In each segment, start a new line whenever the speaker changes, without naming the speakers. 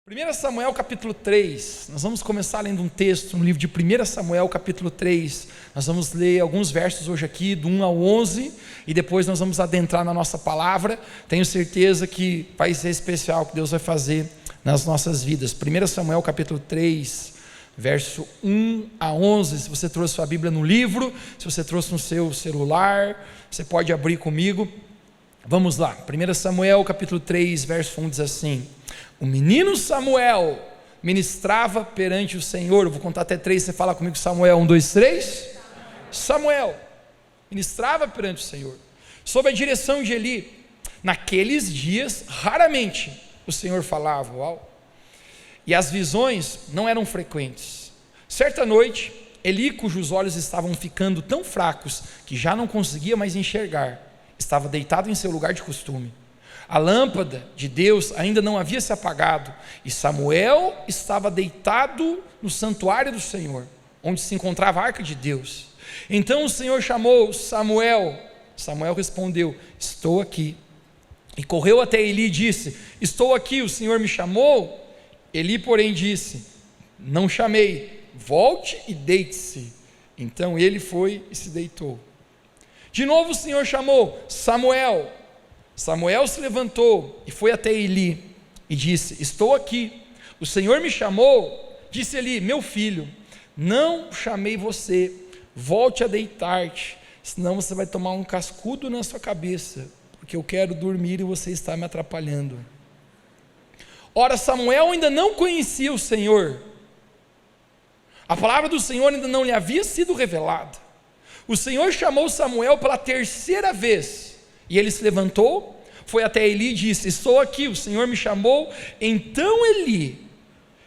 1 Samuel capítulo 3, nós vamos começar lendo um texto no livro de 1 Samuel capítulo 3, nós vamos ler alguns versos hoje aqui, do 1 ao 11, e depois nós vamos adentrar na nossa palavra. Tenho certeza que vai ser especial, que Deus vai fazer nas nossas vidas. 1 Samuel capítulo 3, verso 1 a 11, se você trouxe sua Bíblia no livro, se você trouxe no seu celular, você pode abrir comigo. Vamos lá, 1 Samuel capítulo 3, verso 1 diz assim: o menino Samuel ministrava perante o Senhor. Eu vou contar até 3, você fala comigo: Samuel, 1, 2, 3. Samuel ministrava perante o Senhor, sob a direção de Eli. Naqueles dias, raramente o Senhor falava, e as visões não eram frequentes. Certa noite, Eli, cujos olhos estavam ficando tão fracos que já não conseguia mais enxergar, estava deitado em seu lugar de costume. A lâmpada de Deus ainda não havia se apagado, e Samuel estava deitado no santuário do Senhor, onde se encontrava a arca de Deus. Então o Senhor chamou: Samuel. Samuel respondeu: estou aqui. E correu até Eli e disse: estou aqui, o Senhor me chamou? Eli, porém, disse: não chamei, volte e deite-se. Então ele foi e se deitou. De novo o Senhor chamou: Samuel. Samuel se levantou e foi até Eli e disse: estou aqui, o Senhor me chamou? Disse Eli: meu filho, não chamei você, volte a deitar-te, senão você vai tomar um cascudo na sua cabeça, porque eu quero dormir e você está me atrapalhando. Ora, Samuel ainda não conhecia o Senhor, a palavra do Senhor ainda não lhe havia sido revelada. O Senhor chamou Samuel pela terceira vez, e ele se levantou, foi até Eli e disse: estou aqui, o Senhor me chamou. Então Eli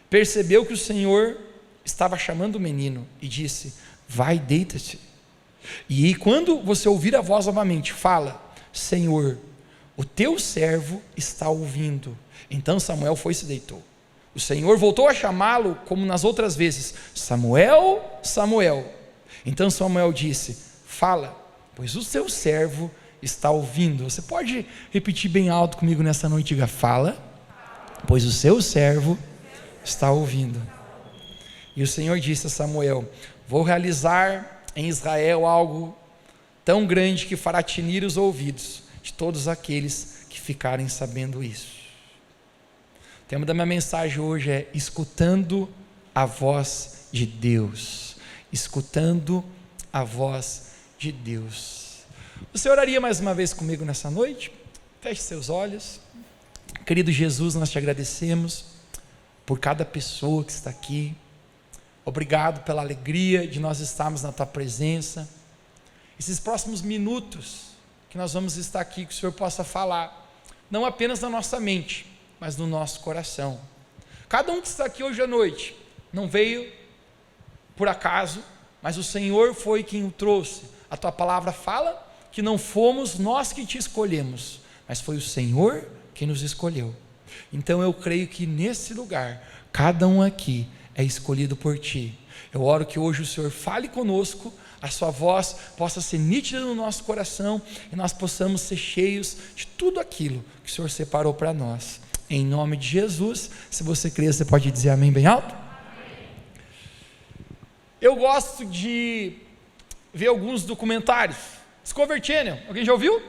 percebeu que o Senhor estava chamando o menino e disse: vai, deita-te. E quando você ouvir a voz novamente, fala: Senhor, o teu servo está ouvindo. Então Samuel foi e se deitou. O Senhor voltou a chamá-lo como nas outras vezes: Samuel, Samuel. Então Samuel disse: fala, pois o seu servo está ouvindo. Você pode repetir bem alto comigo nessa noite? Diga: fala, pois o seu servo está ouvindo. E o Senhor disse a Samuel: vou realizar em Israel algo tão grande que fará tinir os ouvidos de todos aqueles que ficarem sabendo isso. O tema da minha mensagem hoje é: escutando a voz de Deus. Escutando a voz de Deus. Você oraria mais uma vez comigo nessa noite? Feche seus olhos. Querido Jesus, nós te agradecemos por cada pessoa que está aqui. Obrigado pela alegria de nós estarmos na tua presença. Esses próximos minutos que nós vamos estar aqui, que o Senhor possa falar, não apenas na nossa mente, mas no nosso coração. Cada um que está aqui hoje à noite não veio por acaso, mas o Senhor foi quem o trouxe. A tua palavra fala que não fomos nós que te escolhemos, mas foi o Senhor que nos escolheu. Então eu creio que nesse lugar, cada um aqui é escolhido por ti. Eu oro que hoje o Senhor fale conosco, a sua voz possa ser nítida no nosso coração, e nós possamos ser cheios de tudo aquilo que o Senhor separou para nós. Em nome de Jesus. Se você crê, você pode dizer amém bem alto? Eu gosto de ver alguns documentários. Discovery Channel, alguém já ouviu?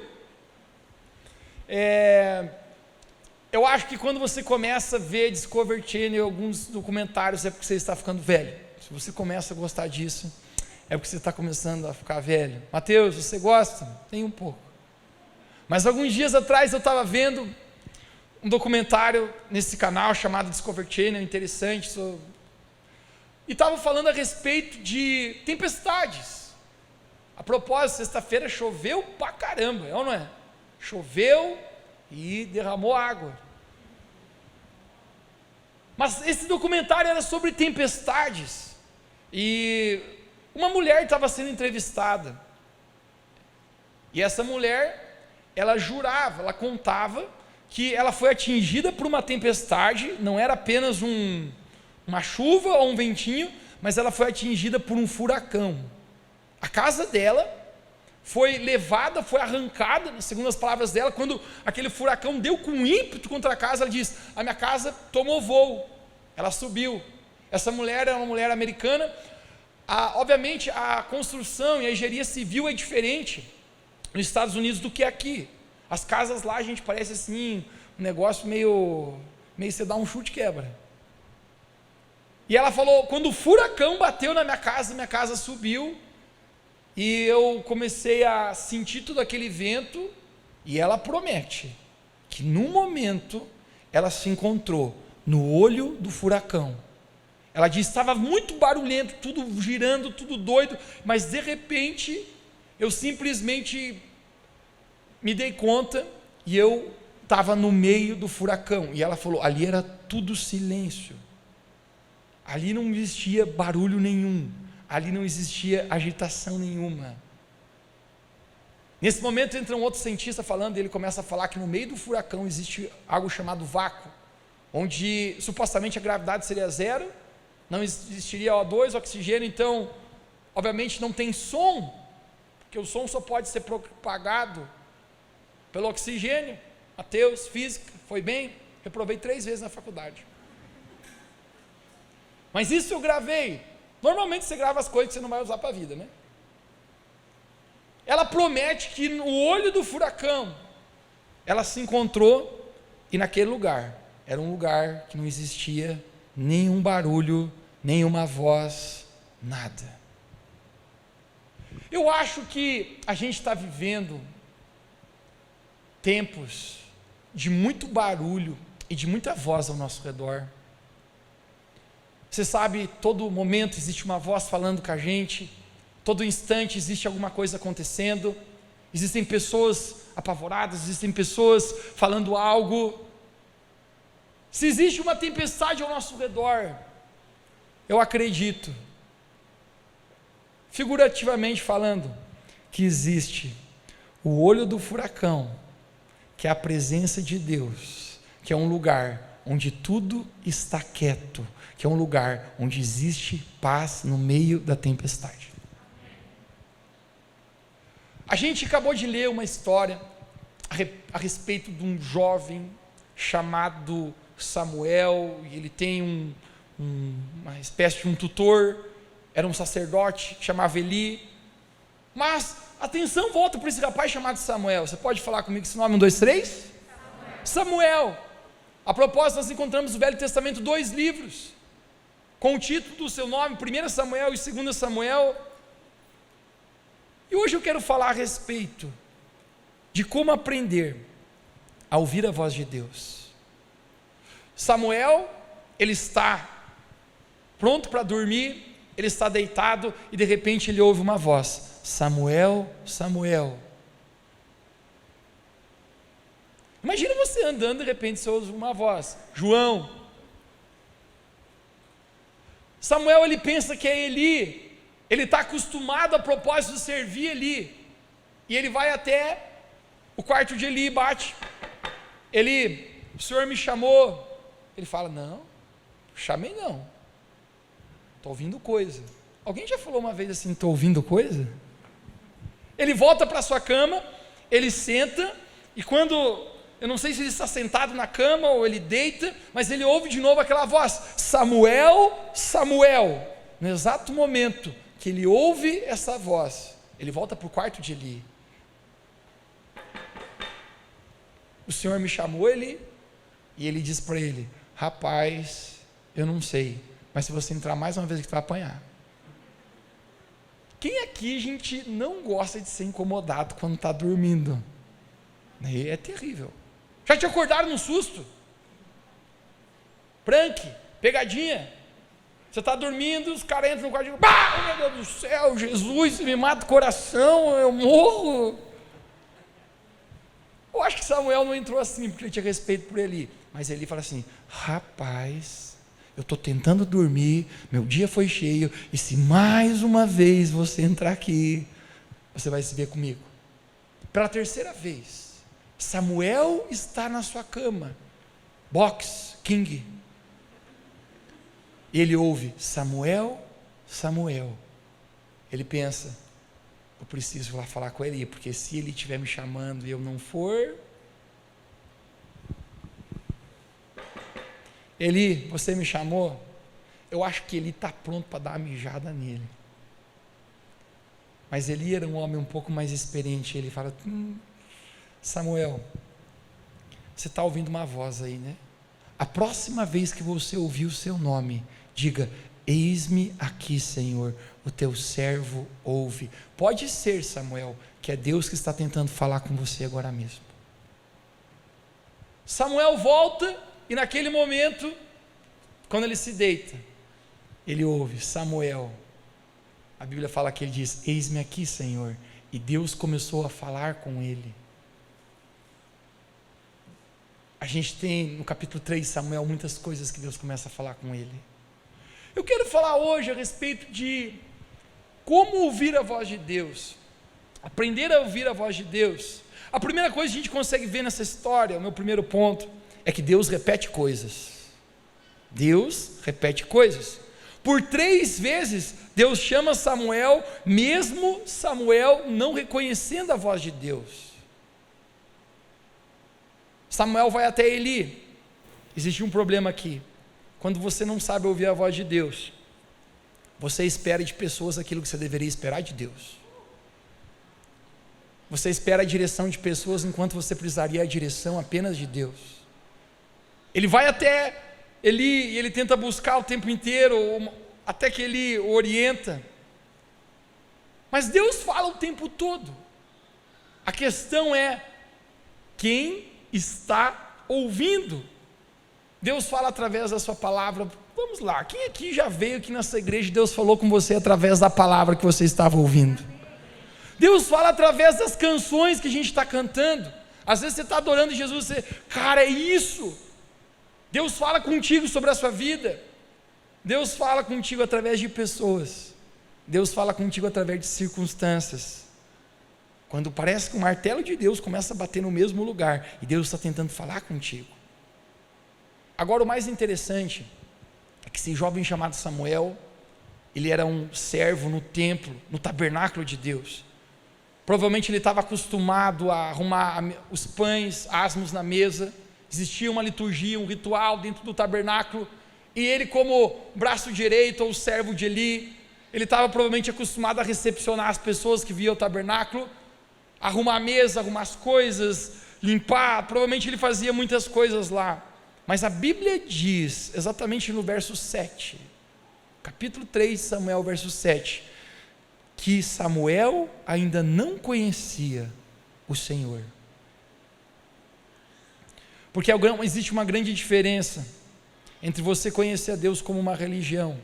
Eu acho que quando você começa a ver Discovery Channel, alguns documentários, é porque você está ficando velho. Se você começa a gostar disso, é porque você está começando a ficar velho. Mateus, você gosta? Tem um pouco. Mas alguns dias atrás eu estava vendo um documentário nesse canal chamado Discovery Channel, interessante, e estava falando a respeito de tempestades. A propósito, sexta-feira choveu pra caramba, é ou não é? Choveu e derramou água. Mas esse documentário era sobre tempestades, e uma mulher estava sendo entrevistada, e essa mulher, ela jurava, ela contava que ela foi atingida por uma tempestade, não era apenas uma chuva ou um ventinho, mas ela foi atingida por um furacão. A casa dela foi levada, foi arrancada, segundo as palavras dela, quando aquele furacão deu com ímpeto contra a casa, ela diz: a minha casa tomou voo, ela subiu. Essa mulher era uma mulher americana. Obviamente a construção e a engenharia civil é diferente nos Estados Unidos do que aqui. As casas lá, a gente, parece assim, um negócio meio você dá um chute e quebra. E ela falou: quando o furacão bateu na minha casa subiu, e eu comecei a sentir todo aquele vento, e ela promete que num momento ela se encontrou no olho do furacão. Ela disse: estava muito barulhento, tudo girando, tudo doido, mas de repente eu simplesmente me dei conta e eu estava no meio do furacão. E ela falou: ali era tudo silêncio, ali não existia barulho nenhum, ali não existia agitação nenhuma. Nesse momento entra um outro cientista falando, e ele começa a falar que no meio do furacão existe algo chamado vácuo, onde supostamente a gravidade seria zero, não existiria O2, oxigênio, então obviamente não tem som, porque o som só pode ser propagado pelo oxigênio. Mateus, física, foi bem? Reprovei 3 vezes na faculdade. Mas isso eu gravei. Normalmente você grava as coisas que você não vai usar para a vida, né? Ela promete que no olho do furacão ela se encontrou, e naquele lugar era um lugar que não existia nenhum barulho, nenhuma voz, nada. Eu acho que a gente está vivendo tempos de muito barulho e de muita voz ao nosso redor. Você sabe, todo momento existe uma voz falando com a gente, todo instante existe alguma coisa acontecendo, existem pessoas apavoradas, existem pessoas falando algo. Se existe uma tempestade ao nosso redor, eu acredito, figurativamente falando, que existe o olho do furacão, que é a presença de Deus, que é um lugar onde tudo está quieto, que é um lugar onde existe paz no meio da tempestade. A gente acabou de ler uma história a respeito de um jovem chamado Samuel, e ele tem uma espécie de um tutor, era um sacerdote que chamava Eli, mas atenção, volta para esse rapaz chamado Samuel. Você pode falar comigo esse nome? 1, 2, 3? Samuel. A propósito, nós encontramos no Velho Testamento 2 livros, com o título do seu nome, 1 Samuel e 2 Samuel, e hoje eu quero falar a respeito de como aprender a ouvir a voz de Deus. Samuel, ele está pronto para dormir, ele está deitado, e de repente ele ouve uma voz: Samuel, Samuel. Imagina você andando, de repente você ouve uma voz: João. Samuel, ele pensa que é Eli, ele está acostumado a propósito de servir Eli, e ele vai até o quarto de Eli e bate: Eli, o senhor me chamou? Ele fala: não, chamei não, estou ouvindo coisa. Alguém já falou uma vez assim: estou ouvindo coisa? Ele volta para a sua cama, ele senta, e quando, eu não sei se ele está sentado na cama ou ele deita, mas ele ouve de novo aquela voz: Samuel, Samuel. No exato momento que ele ouve essa voz, ele volta para o quarto de Eli: o senhor me chamou, Eli? E ele diz para ele: rapaz, eu não sei, mas se você entrar mais uma vez aqui, você vai apanhar. Quem aqui, gente, não gosta de ser incomodado quando está dormindo? É terrível. Já te acordaram num susto? Prank, pegadinha. Você está dormindo, os caras entram no quarto e dizem: bah, meu Deus do céu, Jesus, me mata o coração, eu morro. Eu acho que Samuel não entrou assim, porque ele tinha respeito por Eli. Mas Eli fala assim: rapaz, eu estou tentando dormir, meu dia foi cheio, e se mais uma vez você entrar aqui, você vai se ver comigo. Pela 3ª vez, Samuel está na sua cama, box, king, e ele ouve: Samuel, Samuel. Ele pensa: eu preciso ir lá falar com Eli, porque se ele estiver me chamando e eu não for, Eli, você me chamou? Eu acho que Eli está pronto para dar uma mijada nele. Mas Eli era um homem um pouco mais experiente. Ele fala: Samuel, você está ouvindo uma voz aí, né? A próxima vez que você ouvir o seu nome, diga: eis-me aqui, Senhor, o teu servo ouve. Pode ser, Samuel, que é Deus que está tentando falar com você agora mesmo. Samuel volta e naquele momento, quando ele se deita, ele ouve: Samuel. A Bíblia fala que ele diz: eis-me aqui, Senhor. E Deus começou a falar com ele. A gente tem no capítulo 3 de Samuel muitas coisas que Deus começa a falar com ele. Eu quero falar hoje a respeito de como ouvir a voz de Deus, aprender a ouvir a voz de Deus. A primeira coisa que a gente consegue ver nessa história, o meu primeiro ponto, é que Deus repete coisas. Deus repete coisas. Por 3 vezes, Deus chama Samuel, mesmo Samuel não reconhecendo a voz de Deus. Samuel vai até Eli. Existe um problema aqui. Quando você não sabe ouvir a voz de Deus, você espera de pessoas aquilo que você deveria esperar de Deus. Você espera a direção de pessoas enquanto você precisaria a direção apenas de Deus. Ele vai até Eli e ele tenta buscar o tempo inteiro, até que ele o orienta. Mas Deus fala o tempo todo. A questão é quem está ouvindo. Deus fala através da sua palavra. Vamos lá, quem aqui já veio aqui nessa igreja e Deus falou com você através da palavra que você estava ouvindo? Deus fala através das canções que a gente está cantando. Às vezes você está adorando Jesus, você, cara, é isso. Deus fala contigo sobre a sua vida. Deus fala contigo através de pessoas. Deus fala contigo através de circunstâncias. Quando parece que o martelo de Deus começa a bater no mesmo lugar e Deus está tentando falar contigo. Agora, o mais interessante é que esse jovem chamado Samuel, ele era um servo no templo, no tabernáculo de Deus. Provavelmente ele estava acostumado a arrumar os pães, asmos na mesa. Existia uma liturgia, um ritual dentro do tabernáculo. E ele, como braço direito ou servo de Eli, ele estava provavelmente acostumado a recepcionar as pessoas que viam o tabernáculo, arrumar a mesa, arrumar as coisas, limpar. Provavelmente ele fazia muitas coisas lá. Mas a Bíblia diz, exatamente no verso 7, capítulo 3 de Samuel, verso 7, que Samuel ainda não conhecia o Senhor. Porque existe uma grande diferença entre você conhecer a Deus como uma religião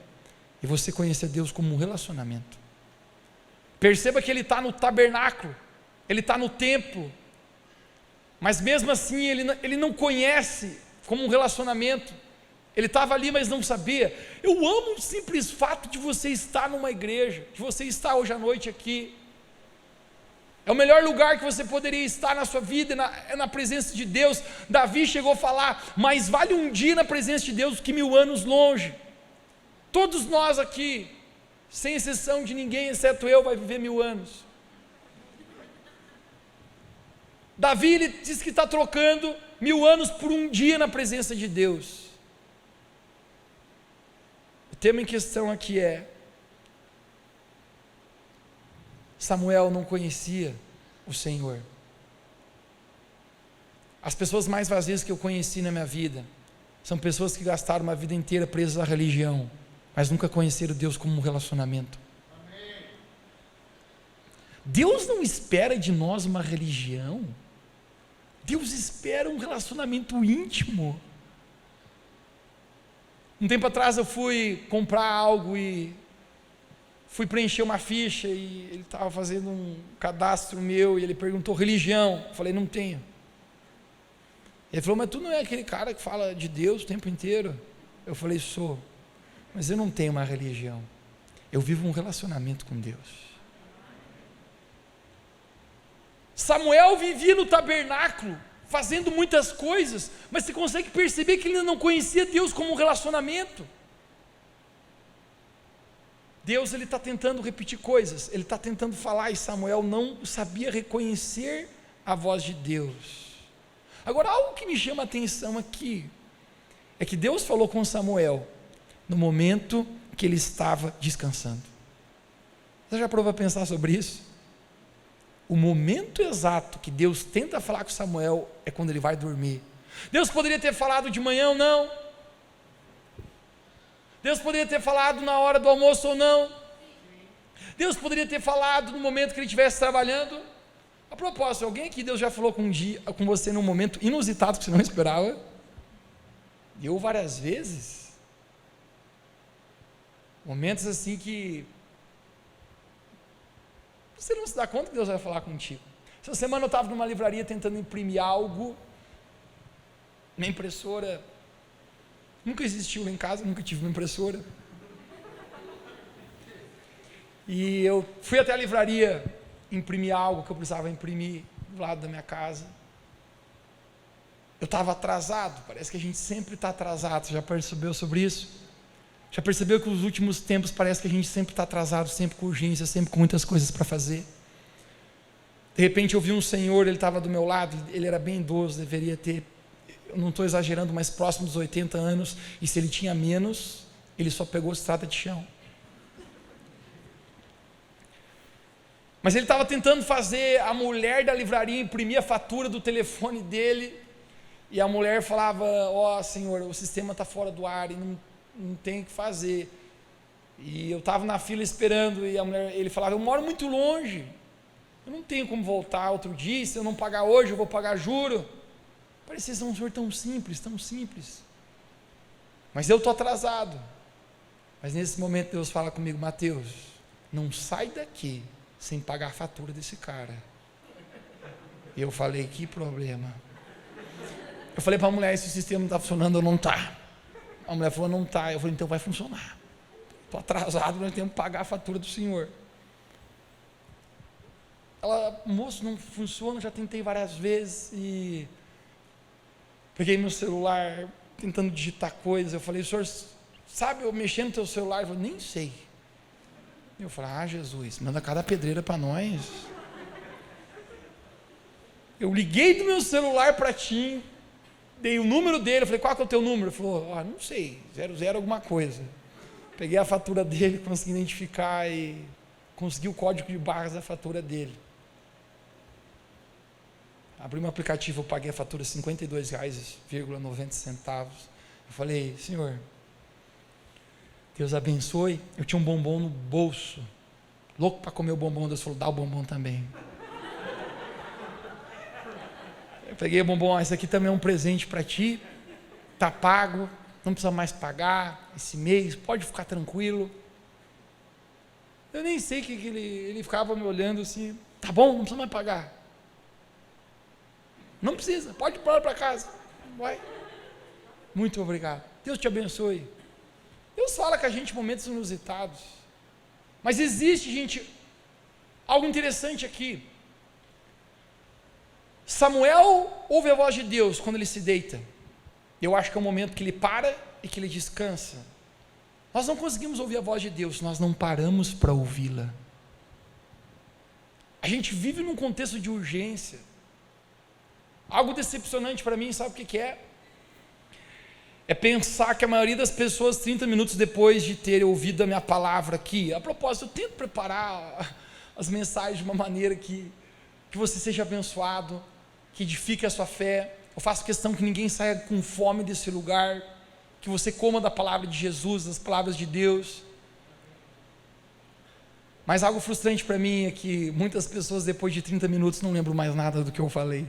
e você conhecer a Deus como um relacionamento. Perceba que ele está no tabernáculo, ele está no templo, mas mesmo assim ele não conhece como um relacionamento. Ele estava ali, mas não sabia. Eu amo o simples fato de você estar numa igreja, de você estar hoje à noite aqui. É o melhor lugar que você poderia estar na sua vida, é na presença de Deus. Davi chegou a falar: mais vale um dia na presença de Deus que 1000 anos longe. Todos nós aqui, sem exceção de ninguém, exceto eu, vai viver 1000 anos. Davi, ele diz que está trocando 1000 anos por um dia na presença de Deus. O tema em questão aqui é: Samuel não conhecia o Senhor. As pessoas mais vazias que eu conheci na minha vida são pessoas que gastaram uma vida inteira presas à religião, mas nunca conheceram Deus como um relacionamento. Amém. Deus não espera de nós uma religião. Deus espera um relacionamento íntimo. Um tempo atrás eu fui comprar algo e fui preencher uma ficha e ele estava fazendo um cadastro meu e ele perguntou: religião? Eu falei: não tenho. Ele falou: mas tu não é aquele cara que fala de Deus o tempo inteiro? Eu falei: sou, mas eu não tenho uma religião, eu vivo um relacionamento com Deus. Samuel vivia no tabernáculo, fazendo muitas coisas, mas você consegue perceber que ele ainda não conhecia Deus como um relacionamento. Deus ele está tentando repetir coisas, ele está tentando falar, e Samuel não sabia reconhecer a voz de Deus. Agora, algo que me chama a atenção aqui, é que Deus falou com Samuel, no momento que ele estava descansando. Você já parou para pensar sobre isso? O momento exato que Deus tenta falar com Samuel, é quando ele vai dormir. Deus poderia ter falado de manhã ou não, Deus poderia ter falado na hora do almoço ou não, Deus poderia ter falado no momento que ele estivesse trabalhando. A propósito, alguém aqui, Deus já falou com você num momento inusitado que você não esperava? Eu várias vezes, momentos assim que você não se dá conta que Deus vai falar contigo. Essa semana eu estava numa livraria tentando imprimir algo, minha impressora nunca existiu lá em casa, nunca tive uma impressora, e eu fui até a livraria imprimir algo que eu precisava imprimir do lado da minha casa. Eu estava atrasado, parece que a gente sempre está atrasado. Você já percebeu sobre isso? Já percebeu que nos últimos tempos parece que a gente sempre está atrasado, sempre com urgência, sempre com muitas coisas para fazer? De repente eu vi um senhor, ele estava do meu lado, ele era bem idoso, deveria ter, eu não estou exagerando, mas próximo dos 80 anos, e se ele tinha menos, ele só pegou estrada de chão. Mas ele estava tentando fazer a mulher da livraria imprimir a fatura do telefone dele, e a mulher falava: ó, senhor, o sistema está fora do ar e não tem o que fazer. E eu estava na fila esperando, e ele falava: eu moro muito longe, eu não tenho como voltar outro dia, se eu não pagar hoje eu vou pagar juro. Parecia ser um senhor tão simples, mas eu estou atrasado. Mas nesse momento Deus fala comigo: Mateus, não sai daqui sem pagar a fatura desse cara. E eu falei: que problema? Eu falei para a mulher: esse sistema não está funcionando ou não está? A mulher falou: não está. Eu falei: então vai funcionar, estou atrasado, nós temos que pagar a fatura do senhor. Ela: moço, não funciona, já tentei várias vezes. E peguei meu celular tentando digitar coisas. Eu falei: o senhor sabe eu mexer no teu celular? Ele falou: nem sei. Eu falei: ah, Jesus, manda cada pedreira para nós. Eu liguei do meu celular para ti, dei o número dele, eu falei: qual que é o teu número? Ele falou: ah, não sei, 00 alguma coisa. Peguei a fatura dele, consegui identificar e consegui o código de barras da fatura dele. Abri um aplicativo, eu paguei a fatura R$ 52,90. Eu falei: senhor, Deus abençoe. Eu tinha um bombom no bolso, louco para comer o bombom. Deus falou: dá o bombom também. Eu peguei o bombom: esse aqui também é um presente para ti, está pago, não precisa mais pagar esse mês, pode ficar tranquilo. Eu nem sei que ele ficava me olhando assim: tá bom, não precisa mais pagar. Não precisa, pode ir para casa, vai. Muito obrigado, Deus te abençoe. Deus fala com a gente em momentos inusitados, mas existe, gente, algo interessante aqui. Samuel ouve a voz de Deus quando ele se deita. Eu acho que é o momento que ele para e que ele descansa. Nós não conseguimos ouvir a voz de Deus, nós não paramos para ouvi-la. A gente vive num contexto de urgência. Algo decepcionante para mim, sabe o que é? É pensar que a maioria das pessoas, 30 minutos depois de ter ouvido a minha palavra aqui, a propósito, eu tento preparar as mensagens de uma maneira que você seja abençoado, que edifique a sua fé. Eu faço questão que ninguém saia com fome desse lugar, que você coma da palavra de Jesus, das palavras de Deus. Mas algo frustrante para mim é que muitas pessoas, depois de 30 minutos, não lembram mais nada do que eu falei.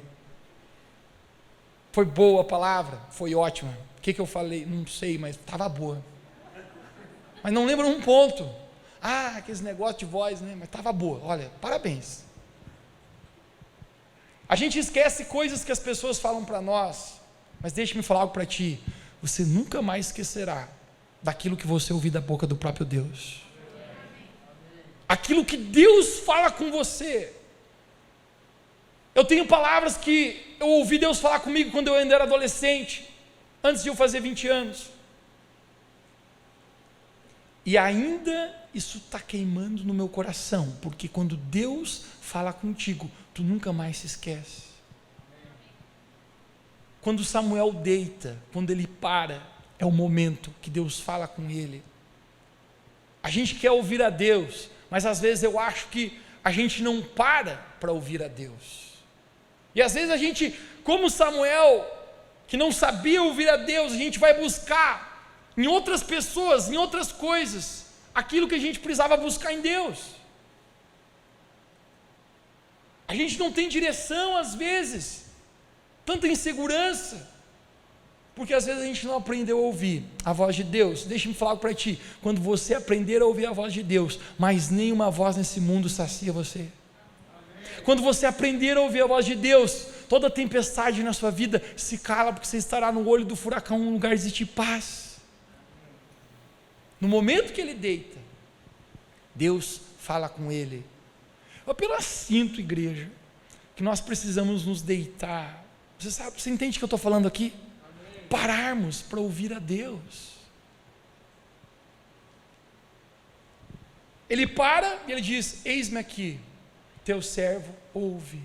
Foi boa a palavra? Foi ótima. O que eu falei? Não sei, mas estava boa. Mas não lembro um ponto. Ah, aqueles negócios de voz, né? Mas estava boa. Olha, parabéns. A gente esquece coisas que as pessoas falam para nós, mas deixa-me falar algo para ti: você nunca mais esquecerá daquilo que você ouviu da boca do próprio Deus. Aquilo que Deus fala com você. Eu tenho palavras que eu ouvi Deus falar comigo quando eu ainda era adolescente, antes de eu fazer 20 anos. E ainda isso está queimando no meu coração, porque quando Deus fala contigo, tu nunca mais se esquece. Quando Samuel deita, quando ele para, é o momento que Deus fala com ele. A gente quer ouvir a Deus, mas às vezes eu acho que a gente não para ouvir a Deus. E às vezes a gente, como Samuel, que não sabia ouvir a Deus, a gente vai buscar em outras pessoas, em outras coisas, aquilo que a gente precisava buscar em Deus. A gente não tem direção às vezes, tanta insegurança, porque às vezes a gente não aprendeu a ouvir a voz de Deus. Deixa-me falar para ti, quando você aprender a ouvir a voz de Deus, mais nenhuma voz nesse mundo sacia você. Quando você aprender a ouvir a voz de Deus, toda tempestade na sua vida se cala, porque você estará no olho do furacão, um lugar de paz. No momento que ele deita, Deus fala com ele. Eu apenas sinto, igreja, que nós precisamos nos deitar. Você entende o que eu estou falando aqui? Amém. Pararmos para ouvir a Deus. Ele para e ele diz: eis-me aqui, teu servo ouve.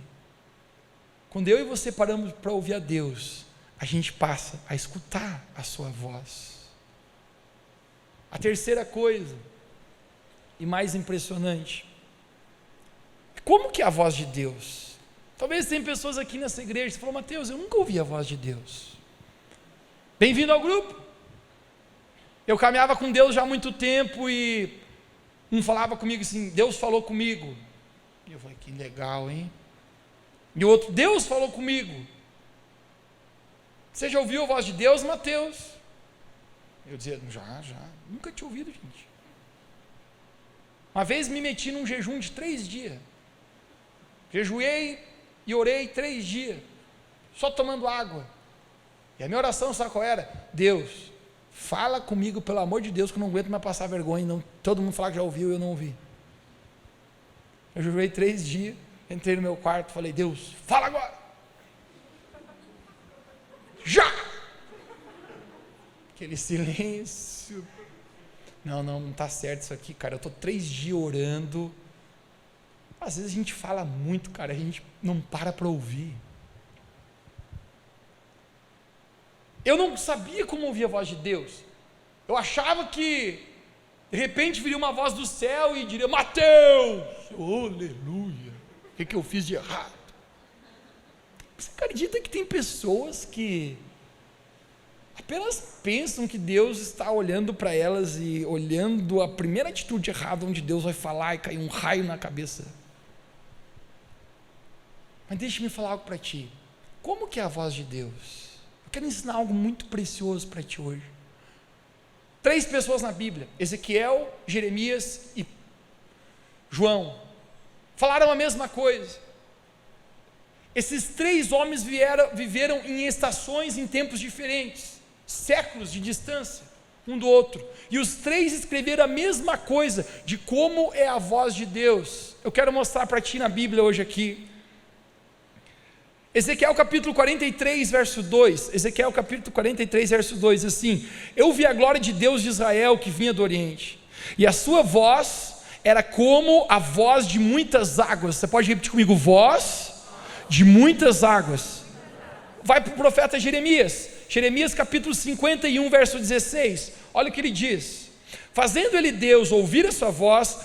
Quando eu e você paramos para ouvir a Deus, a gente passa a escutar a sua voz. A terceira coisa, e mais impressionante, como que é a voz de Deus? Talvez tem pessoas aqui nessa igreja que falam: Mateus, eu nunca ouvi a voz de Deus. Bem-vindo ao grupo. Eu caminhava com Deus já há muito tempo e um falava comigo assim: Deus falou comigo. E eu falei: que legal, hein? E o outro: Deus falou comigo. Você já ouviu a voz de Deus, Mateus? Eu dizia: já, nunca tinha ouvido, gente. Uma vez me meti num jejum de 3 dias, jejuei e orei 3 dias, só tomando água, e a minha oração, sabe qual era? Deus, fala comigo, pelo amor de Deus, que eu não aguento mais passar vergonha, não. Todo mundo fala que já ouviu e eu não ouvi. Eu jejuei 3 dias, entrei no meu quarto, falei: Deus, fala agora, já! Aquele silêncio. Não está certo isso aqui, cara. Eu estou 3 dias orando. Às vezes a gente fala muito, cara, a gente não para ouvir. Eu não sabia como ouvir a voz de Deus. Eu achava que de repente viria uma voz do céu e diria: Mateus, aleluia, o que eu fiz de errado? Você acredita que tem pessoas que apenas pensam que Deus está olhando para elas e olhando a primeira atitude errada, onde Deus vai falar e cair um raio na cabeça? Mas deixa-me falar algo para ti. Como que é a voz de Deus? Eu quero ensinar algo muito precioso para ti hoje. 3 pessoas na Bíblia, Ezequiel, Jeremias e João, falaram a mesma coisa. Esses 3 homens viveram em estações, em tempos diferentes, séculos de distância um do outro, e os 3 escreveram a mesma coisa de como é a voz de Deus. Eu quero mostrar para ti na Bíblia hoje aqui. Ezequiel capítulo 43, verso 2, Ezequiel capítulo 43, verso 2, assim: eu vi a glória de Deus de Israel que vinha do Oriente, e a sua voz era como a voz de muitas águas. Você pode repetir comigo: voz de muitas águas. Vai para o profeta Jeremias, Jeremias capítulo 51, verso 16, olha o que ele diz: fazendo ele, Deus, ouvir a sua voz,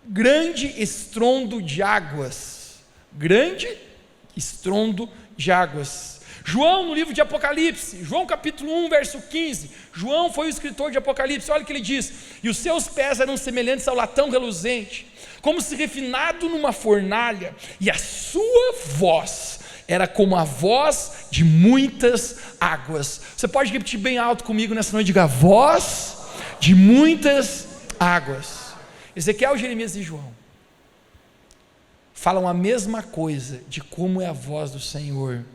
grande estrondo de águas, grande estrondo de águas. João, no livro de Apocalipse, João capítulo 1, verso 15, João foi o escritor de Apocalipse, olha o que ele diz: e os seus pés eram semelhantes ao latão reluzente, como se refinado numa fornalha, e a sua voz era como a voz de muitas águas. Você pode repetir bem alto comigo nessa noite? Diga: voz de muitas águas. Ezequiel, Jeremias e João falam a mesma coisa de como é a voz do Senhor.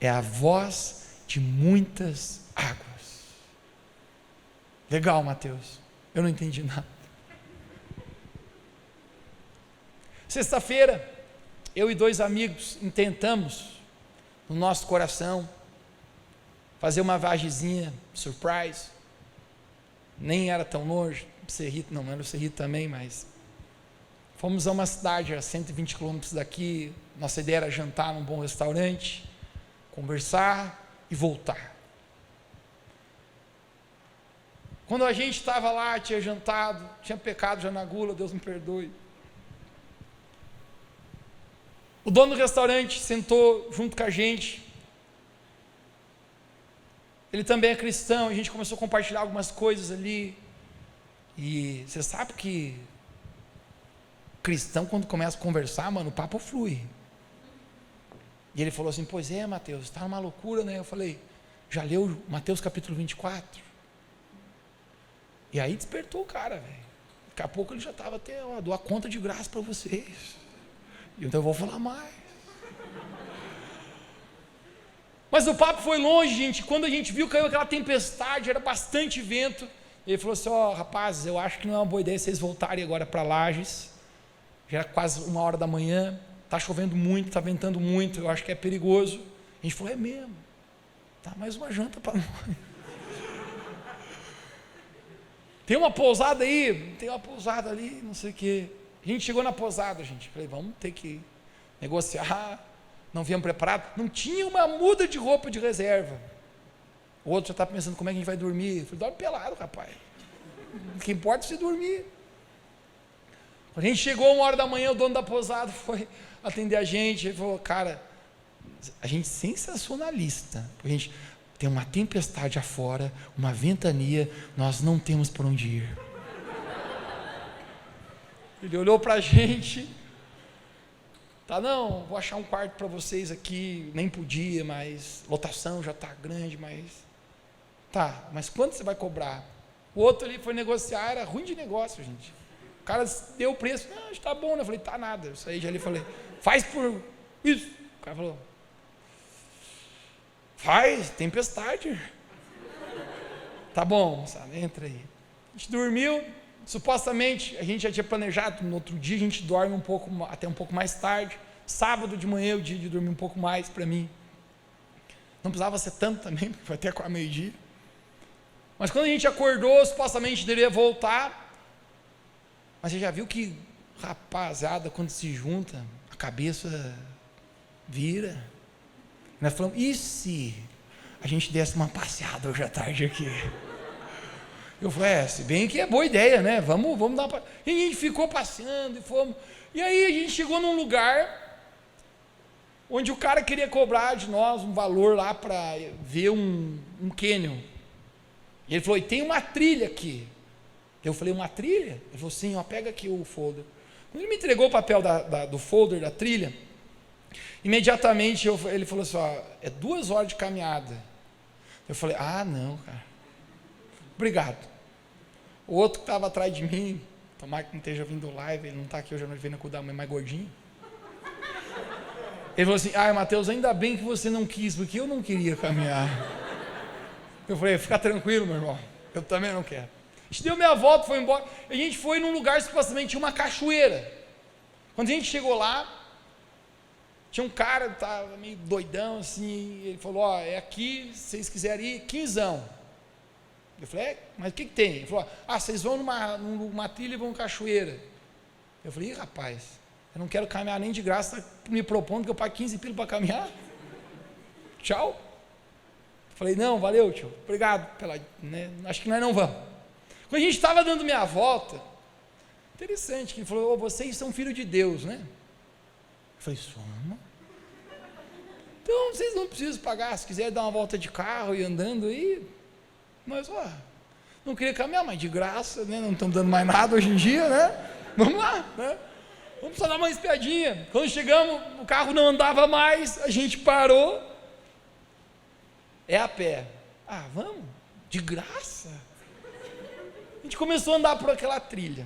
É a voz de muitas águas. Legal, Mateus, eu não entendi nada. Sexta-feira, eu e 2 amigos intentamos, no nosso coração, fazer uma viagemzinha surprise. Nem era tão longe, Cerrito, não era o Cerrito também, mas fomos a uma cidade a 120 quilômetros daqui. Nossa ideia era jantar num bom restaurante, conversar e voltar. Quando a gente estava lá, tinha jantado, tinha pecado já na gula, Deus me perdoe. O dono do restaurante sentou junto com a gente. Ele também é cristão, a gente começou a compartilhar algumas coisas ali. E você sabe que cristão, quando começa a conversar, mano, o papo flui. E ele falou assim: pois é, Mateus, está numa loucura, né? Eu falei: já leu Mateus capítulo 24? E aí despertou o cara, velho. Daqui a pouco ele já estava até, ó, dou a conta de graça para vocês. E então eu vou falar mais. Mas o papo foi longe, gente. Quando a gente viu, caiu aquela tempestade, era bastante vento. Ele falou assim: ó, rapazes, eu acho que não é uma boa ideia vocês voltarem agora para Lages. Já era quase 1h da manhã, está chovendo muito, está ventando muito, eu acho que é perigoso. A gente falou: é mesmo, tá mais uma janta para nós. Tem uma pousada aí, tem uma pousada ali, não sei o quê. A gente chegou na pousada, gente. Falei: vamos ter que negociar. Não viemos preparados. Não tinha uma muda de roupa de reserva. O outro já está pensando como é que a gente vai dormir. Eu falei: dorme pelado, rapaz. O que importa é você dormir. Quando a gente chegou 1h da manhã, o dono da pousada foi atender a gente. Ele falou: cara, a gente sensacionalista. A gente tem uma tempestade afora, uma ventania, nós não temos por onde ir. Ele olhou para a gente: tá, não, vou achar um quarto para vocês aqui, nem podia, mas lotação já está grande, mas tá, mas quanto você vai cobrar? O outro ali foi negociar, era ruim de negócio, gente. O cara deu o preço: não, está bom, né? Eu falei: tá nada. Eu saí já ali e falei: faz por isso. O cara falou: faz, tempestade. Tá bom, sabe, entra aí. A gente dormiu, supostamente, a gente já tinha planejado, no outro dia a gente dorme até um pouco mais tarde. Sábado de manhã é o dia de dormir um pouco mais para mim. Não precisava ser tanto também, porque foi até 12h. Mas quando a gente acordou, supostamente deveria voltar. Mas você já viu que, rapaziada, quando se junta, a cabeça vira. Nós falamos: e se a gente desse uma passeada hoje à tarde aqui? Eu falei: se bem que é boa ideia, né? Vamos dar uma... E a gente ficou passeando e fomos. E aí a gente chegou num lugar onde o cara queria cobrar de nós um valor lá para ver um canyon. E ele falou: e tem uma trilha aqui. Eu falei: uma trilha? Ele falou: sim, ó, pega aqui o folder. Quando ele me entregou o papel do folder da trilha, imediatamente ele falou assim: ó, é 2 horas de caminhada. Eu falei: ah, não, cara, obrigado. O outro que estava atrás de mim, tomara que não esteja vindo live, ele não está aqui hoje à noite, vendo cuidar, mas mais gordinho. Ele falou assim: ah, Mateus, ainda bem que você não quis, porque eu não queria caminhar. Eu falei: fica tranquilo, meu irmão, eu também não quero. A gente deu meia volta, foi embora. A gente foi num lugar, supostamente tinha uma cachoeira. Quando a gente chegou lá, tinha um cara que estava meio doidão assim. Ele falou: ó, é aqui, se vocês quiserem ir, 15. Eu falei: mas o que tem? Ele falou: ah, vocês vão numa trilha e vão cachoeira. Eu falei: rapaz, eu não quero caminhar nem de graça, tá me propondo que eu pague 15 pila para caminhar. Tchau. Eu falei: não, valeu, tio, obrigado acho que nós não vamos. Quando a gente estava dando meia volta, interessante, que ele falou: vocês são filhos de Deus, né? Eu falei: somos. Então vocês não precisam pagar, se quiserem dar uma volta de carro e andando aí, mas não queria caminhar, mas de graça, né? Não estamos dando mais nada hoje em dia, né? Vamos lá, né? Vamos só dar uma espiadinha. Quando chegamos, o carro não andava mais, a gente parou. É a pé. Ah, vamos? De graça? A gente começou a andar por aquela trilha.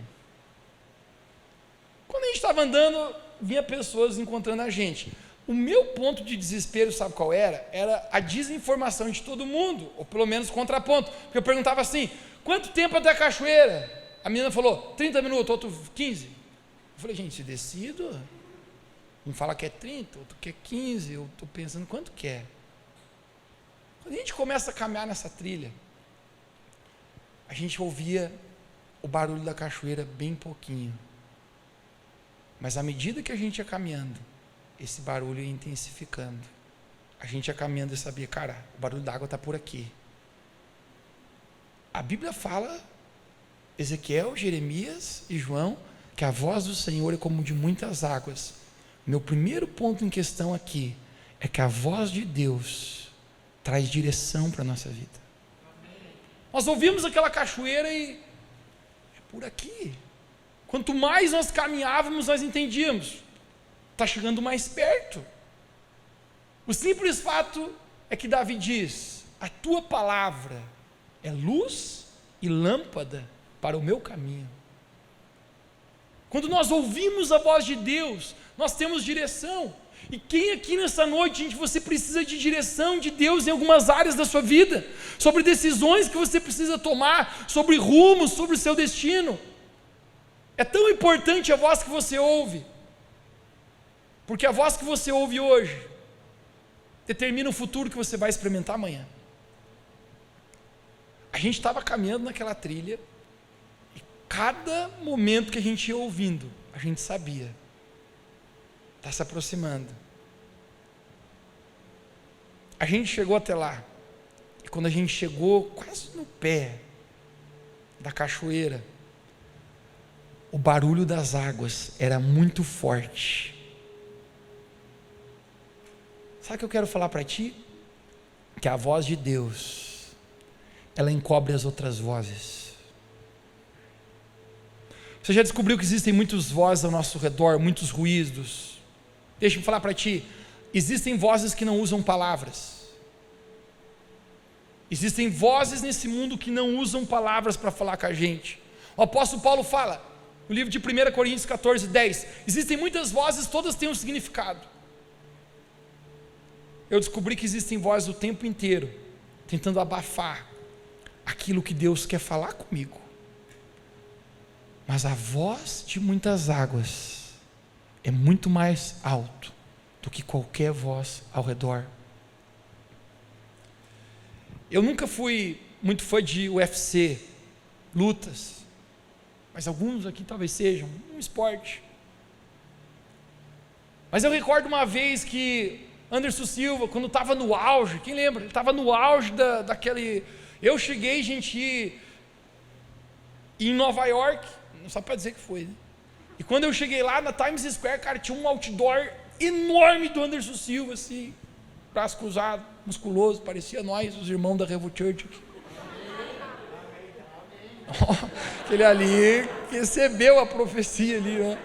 Quando a gente estava andando, vinha pessoas encontrando a gente. O meu ponto de desespero, sabe qual era? Era a desinformação de todo mundo, ou pelo menos contraponto. Porque eu perguntava assim: quanto tempo até a cachoeira? A menina falou: 30 minutos, outro 15. Eu falei: gente, se decido. Um fala que é 30, outro que é 15. Eu estou pensando quanto que é. Quando a gente começa a caminhar nessa trilha, a gente ouvia o barulho da cachoeira bem pouquinho. Mas à medida que a gente ia caminhando, esse barulho ia intensificando. A gente ia caminhando e sabia, cara, o barulho da água está por aqui. A Bíblia fala, Ezequiel, Jeremias e João, que a voz do Senhor é como de muitas águas. Meu primeiro ponto em questão aqui é que a voz de Deus traz direção para a nossa vida. Nós ouvimos aquela cachoeira e é por aqui. Quanto mais nós caminhávamos, nós entendíamos, está chegando mais perto. O simples fato é que Davi diz, a tua palavra é luz e lâmpada para o meu caminho. Quando nós ouvimos a voz de Deus, nós temos direção. E quem aqui nessa noite, gente, você precisa de direção de Deus em algumas áreas da sua vida, sobre decisões que você precisa tomar, sobre rumos, sobre o seu destino. É tão importante a voz que você ouve, porque a voz que você ouve hoje determina o futuro que você vai experimentar amanhã. A gente estava caminhando naquela trilha, e cada momento que a gente ia ouvindo, a gente sabia, está se aproximando. A gente chegou até lá, e quando a gente chegou quase no pé da cachoeira, o barulho das águas era muito forte. Sabe o que eu quero falar para ti? Que a voz de Deus, ela encobre as outras vozes. Você já descobriu que existem muitas vozes ao nosso redor, muitos ruídos? Deixa eu falar para ti, existem vozes que não usam palavras. Existem vozes nesse mundo que não usam palavras para falar com a gente. O apóstolo Paulo fala, no livro de 1 Coríntios 14, 10, existem muitas vozes, todas têm um significado. Eu descobri que existem vozes o tempo inteiro, tentando abafar aquilo que Deus quer falar comigo. Mas a voz de muitas águas é muito mais alto do que qualquer voz ao redor. Eu nunca fui muito fã de UFC, lutas, mas alguns aqui talvez sejam, um esporte. Mas eu recordo uma vez que Anderson Silva, quando estava no auge, quem lembra? Ele estava no auge daquele... Eu cheguei, gente, em Nova York, não sabe para dizer que foi, né? E quando eu cheguei lá na Times Square, cara, tinha um outdoor enorme do Anderson Silva, assim, braço cruzado, musculoso, parecia nós, os irmãos da Revo Church. Aquele ali recebeu a profecia ali, né?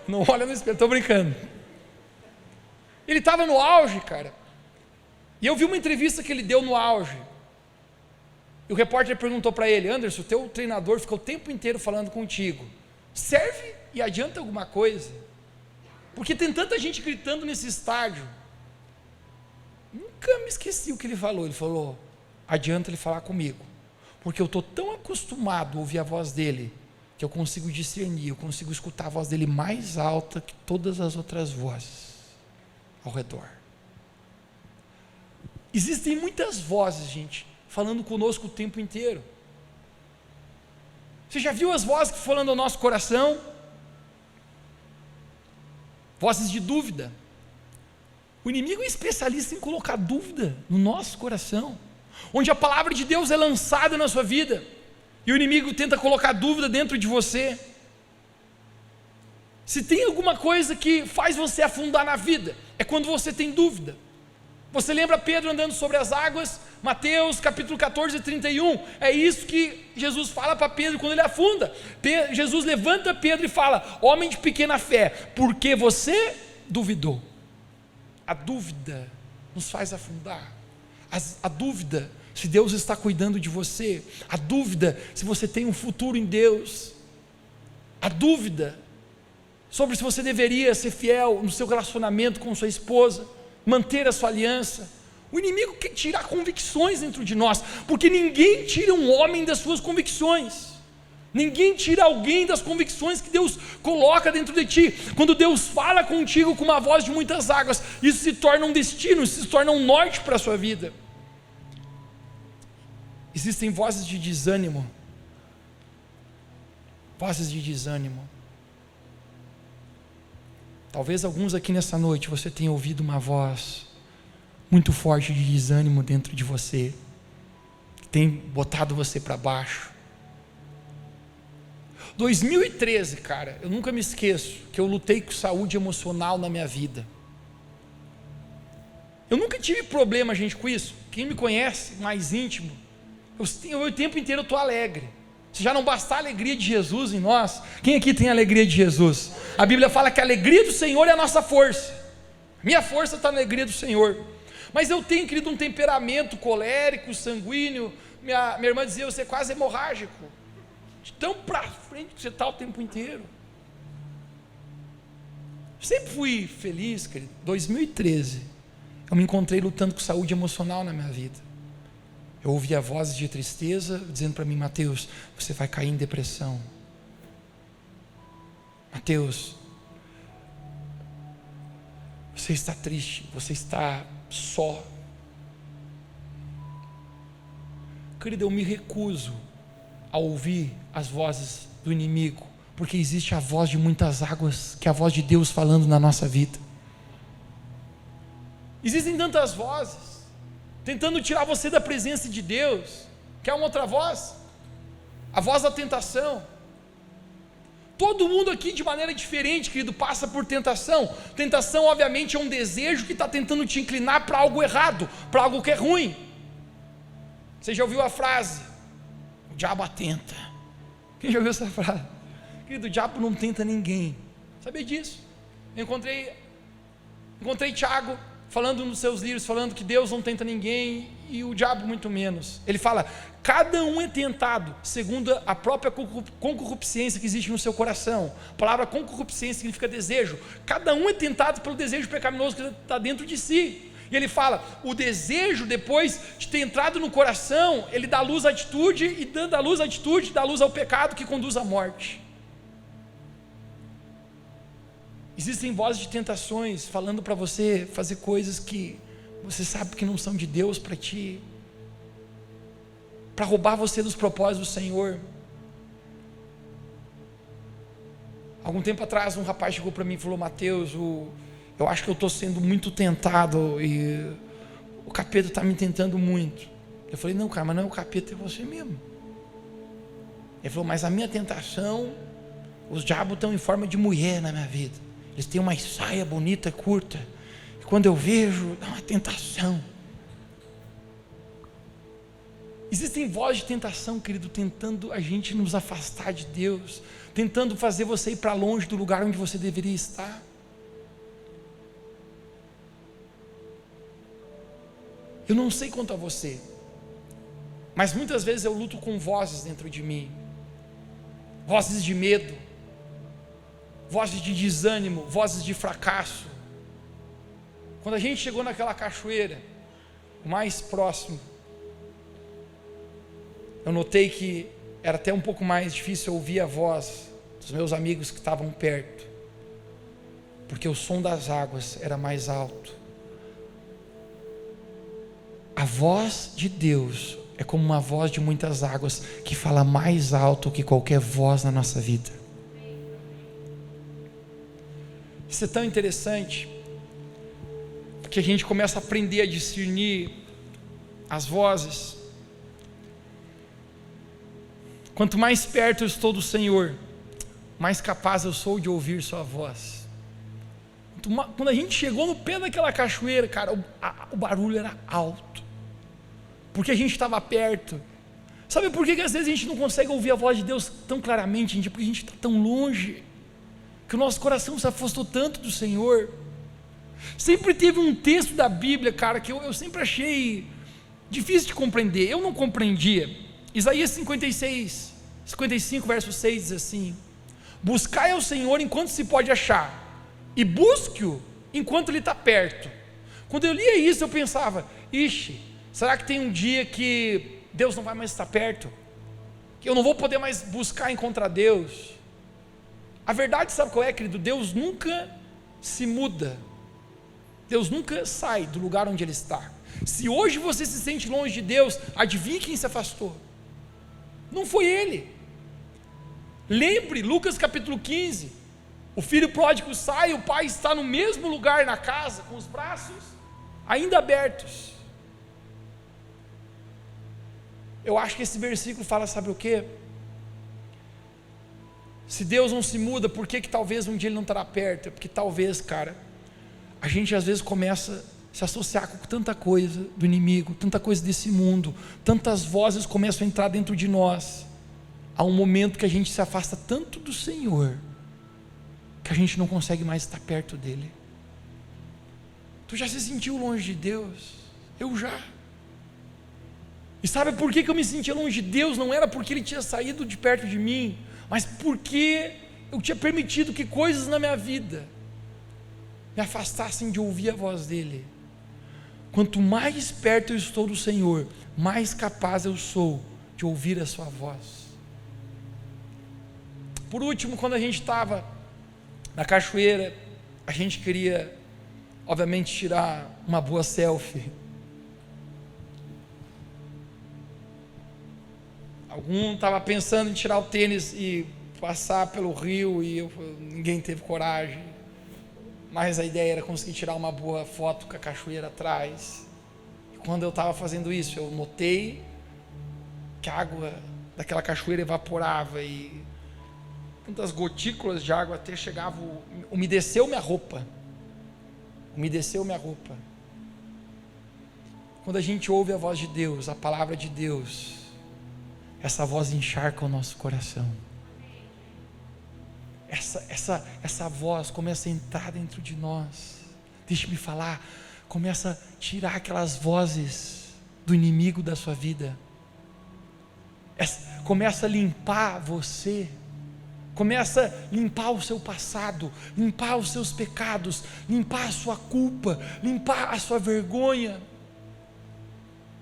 Não olha no espelho, estou brincando. Ele estava no auge, cara. E eu vi uma entrevista que ele deu no auge. E o repórter perguntou para ele, Anderson, teu treinador ficou o tempo inteiro falando contigo. Serve e adianta alguma coisa? Porque tem tanta gente gritando nesse estádio. Nunca me esqueci o que ele falou. Ele falou, adianta ele falar comigo. Porque eu estou tão acostumado a ouvir a voz dele, que eu consigo discernir, eu consigo escutar a voz dele mais alta que todas as outras vozes ao redor. Existem muitas vozes, gente, falando conosco o tempo inteiro. Você já viu as vozes que falando ao nosso coração? Vozes de dúvida. O inimigo é especialista em colocar dúvida no nosso coração, onde a palavra de Deus é lançada na sua vida, e o inimigo tenta colocar dúvida dentro de você. Se tem alguma coisa que faz você afundar na vida, é quando você tem dúvida. Você lembra Pedro andando sobre as águas? Mateus capítulo 14, 31, é isso que Jesus fala para Pedro quando ele afunda. Jesus levanta Pedro e fala, homem de pequena fé, porque você duvidou. A dúvida nos faz afundar. A dúvida se Deus está cuidando de você, a dúvida se você tem um futuro em Deus, a dúvida sobre se você deveria ser fiel no seu relacionamento com sua esposa, manter a sua aliança. O inimigo quer tirar convicções dentro de nós, porque ninguém tira um homem das suas convicções, ninguém tira alguém das convicções que Deus coloca dentro de ti. Quando Deus fala contigo com uma voz de muitas águas, isso se torna um destino, isso se torna um norte para a sua vida. Existem vozes de desânimo, vozes de desânimo. Talvez alguns aqui nessa noite você tenha ouvido uma voz muito forte de desânimo dentro de você, que tem botado você para baixo. 2013, cara, eu nunca me esqueço que eu lutei com saúde emocional na minha vida. Eu nunca tive problema, gente, com isso. Quem me conhece mais íntimo, eu o tempo inteiro estou alegre. Se já não bastar a alegria de Jesus em nós, quem aqui tem a alegria de Jesus? A Bíblia fala que a alegria do Senhor é a nossa força. Minha força está na alegria do Senhor. Mas eu tenho, querido, um temperamento colérico, sanguíneo. Minha irmã dizia, você é quase hemorrágico, de tão para frente que você está o tempo inteiro. Sempre fui feliz, querido. 2013, eu me encontrei lutando com saúde emocional na minha vida. Eu ouvia vozes de tristeza dizendo para mim, Mateus, você vai cair em depressão. Mateus, você está triste, você está só. Querido, eu me recuso a ouvir as vozes do inimigo, porque existe a voz de muitas águas, que é a voz de Deus falando na nossa vida. Existem tantas vozes tentando tirar você da presença de Deus. Quer uma outra voz? A voz da tentação. Todo mundo aqui de maneira diferente, querido, passa por tentação. Tentação obviamente é um desejo que está tentando te inclinar para algo errado, para algo que é ruim. Você já ouviu a frase, o diabo atenta? Quem já ouviu essa frase? Querido, o diabo não tenta ninguém. Sabia disso? Eu encontrei Tiago falando nos seus livros, falando que Deus não tenta ninguém e o diabo muito menos. Ele fala, cada um é tentado segundo a própria concupiscência que existe no seu coração. A palavra concupiscência significa desejo. Cada um é tentado pelo desejo pecaminoso que está dentro de si. E ele fala, o desejo, depois de ter entrado no coração, ele dá luz à atitude, e dando a luz à atitude, dá luz ao pecado que conduz à morte. Existem vozes de tentações falando para você fazer coisas que você sabe que não são de Deus para ti, para roubar você dos propósitos do Senhor. Algum tempo atrás um rapaz chegou para mim e falou, Mateus, eu acho que eu estou sendo muito tentado e o capeta está me tentando muito. Eu falei, não cara, mas não é o capeta, é você mesmo. Ele falou, mas a minha tentação, os diabos estão em forma de mulher na minha vida. Eles têm uma saia bonita, curta, e quando eu vejo, dá uma tentação. Existem vozes de tentação, querido, tentando a gente nos afastar de Deus, tentando fazer você ir para longe do lugar onde você deveria estar. Eu não sei quanto a você, mas muitas vezes eu luto com vozes dentro de mim, vozes de medo, vozes de desânimo, vozes de fracasso. Quando a gente chegou naquela cachoeira, o mais próximo, eu notei que era até um pouco mais difícil ouvir a voz dos meus amigos que estavam perto, porque o som das águas era mais alto. A voz de Deus é como uma voz de muitas águas, que fala mais alto que qualquer voz na nossa vida. Isso é tão interessante, porque a gente começa a aprender a discernir as vozes. Quanto mais perto eu estou do Senhor, mais capaz eu sou de ouvir sua voz. Quando a gente chegou no pé daquela cachoeira, cara, o barulho era alto, porque a gente estava perto. Sabe por que às vezes a gente não consegue ouvir a voz de Deus tão claramente, gente? Porque a gente está tão longe, que o nosso coração se afastou tanto do Senhor. Sempre teve um texto da Bíblia, cara, que eu sempre achei difícil de compreender. Eu não compreendia. Isaías 55 verso 6 diz assim, buscai ao Senhor enquanto se pode achar, e busque-o enquanto Ele está perto. Quando eu lia isso eu pensava, ixi, será que tem um dia que Deus não vai mais estar perto? Que eu não vou poder mais buscar encontrar Deus? A verdade, sabe qual é, querido? Deus nunca se muda, Deus nunca sai do lugar onde Ele está. Se hoje você se sente longe de Deus, adivinhe quem se afastou? Não foi Ele. Lembre, Lucas capítulo 15, o filho pródigo sai, o pai está no mesmo lugar na casa, com os braços ainda abertos. Eu acho que esse versículo fala, sabe o quê? Se Deus não se muda, por que talvez um dia Ele não estará perto? É porque talvez, cara, a gente às vezes começa a se associar com tanta coisa do inimigo, tanta coisa desse mundo, tantas vozes começam a entrar dentro de nós. Há um momento que a gente se afasta tanto do Senhor, que a gente não consegue mais estar perto dEle. Tu já se sentiu longe de Deus? Eu já. E sabe por que eu me sentia longe de Deus? Não era porque Ele tinha saído de perto de mim, mas porque eu tinha permitido que coisas na minha vida me afastassem de ouvir a voz dEle. Quanto mais perto eu estou do Senhor, mais capaz eu sou de ouvir a sua voz. Por último, quando a gente estava na cachoeira, a gente queria, obviamente, tirar uma boa selfie. Algum estava pensando em tirar o tênis e passar pelo rio, e ninguém teve coragem, mas a ideia era conseguir tirar uma boa foto com a cachoeira atrás. E quando eu estava fazendo isso, eu notei que a água daquela cachoeira evaporava, e tantas gotículas de água até chegavam, umedeceu minha roupa. Quando a gente ouve a voz de Deus, a palavra de Deus, essa voz encharca o nosso coração. Essa voz começa a entrar dentro de nós. Deixe-me falar, começa a tirar aquelas vozes do inimigo da sua vida. Começa a limpar você. Começa a limpar o seu passado, limpar os seus pecados, limpar a sua culpa, limpar a sua vergonha.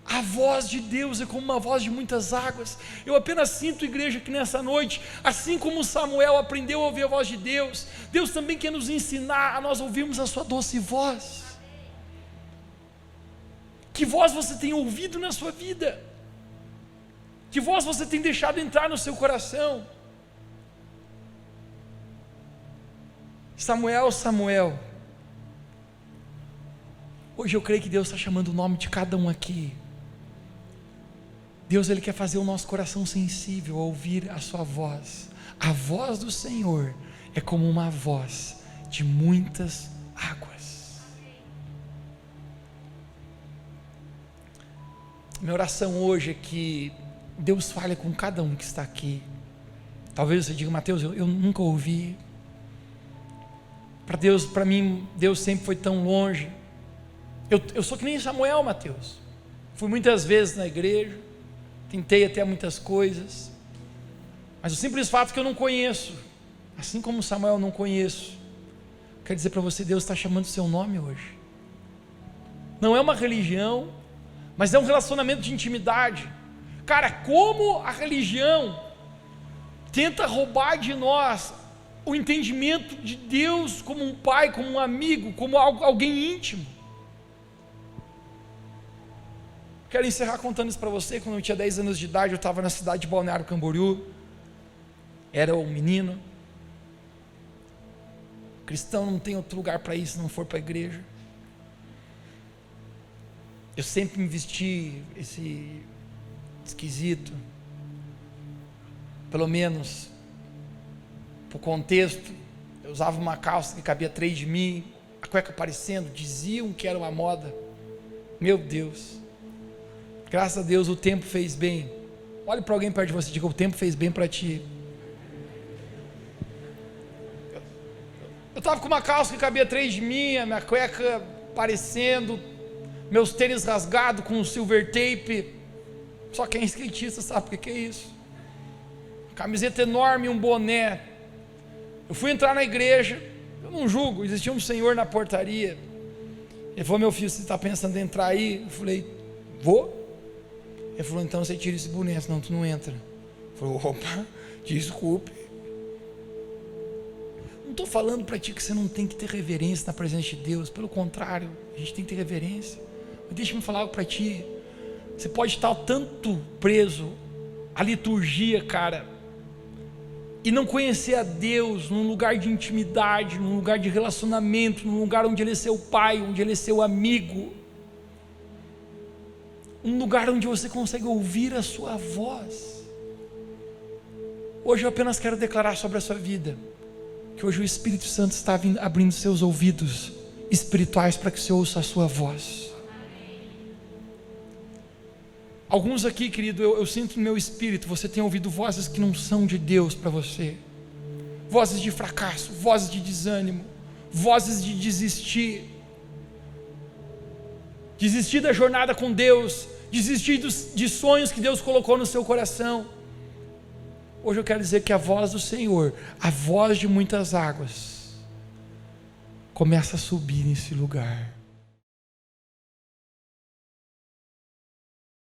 A voz de Deus é como uma voz de muitas águas. Eu apenas sinto, igreja, que nessa noite, assim como Samuel aprendeu a ouvir a voz de Deus, Deus também quer nos ensinar a nós ouvirmos a sua doce voz. Que voz você tem ouvido na sua vida? Que voz você tem deixado entrar no seu coração? Samuel, Samuel, hoje eu creio que Deus está chamando o nome de cada um aqui. Deus, Ele quer fazer o nosso coração sensível a ouvir a sua voz. A voz do Senhor é como uma voz de muitas águas. Minha oração hoje é que Deus fale com cada um que está aqui. Talvez você diga, Mateus, eu nunca ouvi. Para mim, Deus sempre foi tão longe. Eu sou que nem Samuel, Mateus. Fui muitas vezes na igreja, tentei até muitas coisas, mas o simples fato que eu não conheço, assim como Samuel não conheço, quer dizer para você, Deus está chamando o seu nome hoje. Não é uma religião, mas é um relacionamento de intimidade. Cara, como a religião tenta roubar de nós o entendimento de Deus como um pai, como um amigo, como alguém íntimo. Quero encerrar contando isso para você. Quando eu tinha 10 anos de idade, eu estava na cidade de Balneário Camboriú, era um menino. Cristão não tem outro lugar para ir se não for para a igreja. Eu sempre me vesti esse esquisito, pelo menos o contexto. Eu usava uma calça que cabia 3 de mim, a cueca aparecendo, diziam que era uma moda. Meu Deus, graças a Deus o tempo fez bem. Olhe para alguém perto de você e diga, o tempo fez bem para ti. Eu estava com uma calça que cabia 3 de mim, a minha cueca aparecendo, meus tênis rasgados com silver tape. Só quem é skatista sabe o que é isso. Camiseta enorme e um boné. Eu fui entrar na igreja, eu não julgo, existia um senhor na portaria. Ele falou, meu filho, você está pensando em entrar aí? Eu falei, vou. Ele falou, então você tira esse boné, senão tu não entra. Eu falei, opa, desculpe. Não estou falando para ti que você não tem que ter reverência na presença de Deus, pelo contrário, a gente tem que ter reverência. Mas deixa-me falar algo para ti. Você pode estar tanto preso à liturgia, cara, e não conhecer a Deus num lugar de intimidade, num lugar de relacionamento, num lugar onde Ele é seu pai, onde Ele é seu amigo, um lugar onde você consegue ouvir a sua voz. Hoje eu apenas quero declarar sobre a sua vida, que hoje o Espírito Santo está abrindo seus ouvidos espirituais para que você ouça a sua voz. Alguns aqui, querido, eu sinto no meu espírito, você tem ouvido vozes que não são de Deus para você, vozes de fracasso, vozes de desânimo, vozes de desistir da jornada com Deus, desistir de sonhos que Deus colocou no seu coração. Hoje eu quero dizer que a voz do Senhor, a voz de muitas águas, começa a subir nesse lugar.